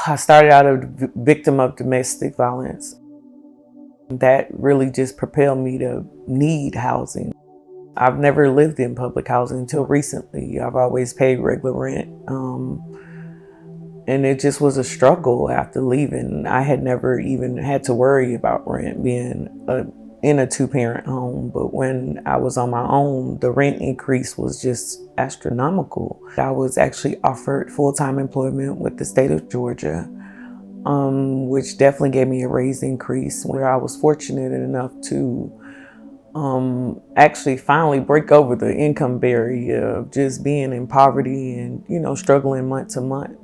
I started out a victim of domestic violence. That really just propelled me to need housing. I've never lived in public housing until recently. I've always paid regular rent. And it just was a struggle after leaving. I had never even had to worry about rent being in a two-parent home. But when I was on my own, the rent increase was just astronomical. I was actually offered full-time employment with the state of Georgia, which definitely gave me a raise increase, where I was fortunate enough to actually finally break over the income barrier of just being in poverty and, struggling month to month.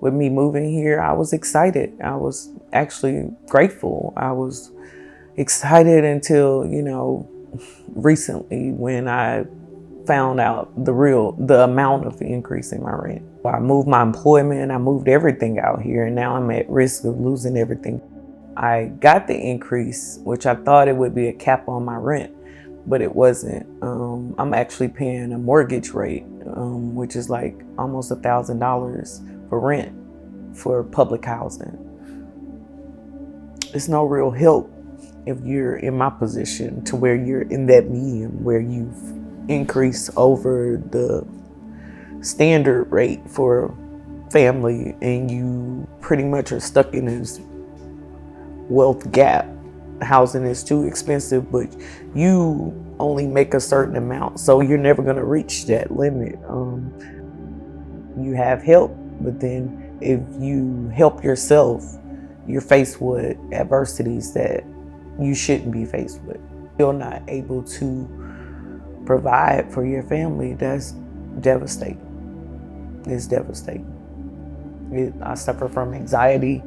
With me moving here, I was excited. I was actually grateful. I was excited until, recently, when I found out the amount of increase in my rent. I moved my employment, I moved everything out here, and now I'm at risk of losing everything. I got the increase, which I thought it would be a cap on my rent, but it wasn't. I'm actually paying a mortgage rate, which is like almost $1,000 for rent for public housing. It's no real help if you're in my position, to where you're in that medium where you've increased over the standard rate for family and you pretty much are stuck in this wealth gap. Housing is too expensive, but you only make a certain amount, so you're never going to reach that limit. You have help, but then if you help yourself, you're faced with adversities that you shouldn't be faced with. You're not able to provide for your family. That's devastating. It's devastating. I suffer from anxiety.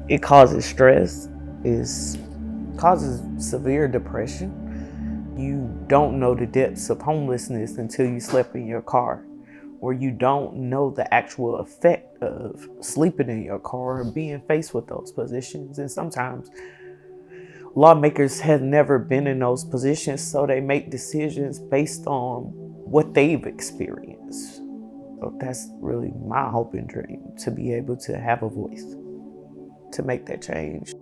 It causes stress. It causes severe depression. You don't know the depths of homelessness until you slept in your car, or you don't know the actual effect of sleeping in your car and being faced with those positions. And sometimes lawmakers have never been in those positions, so they make decisions based on what they've experienced. So that's really my hope and dream, to be able to have a voice, to make that change.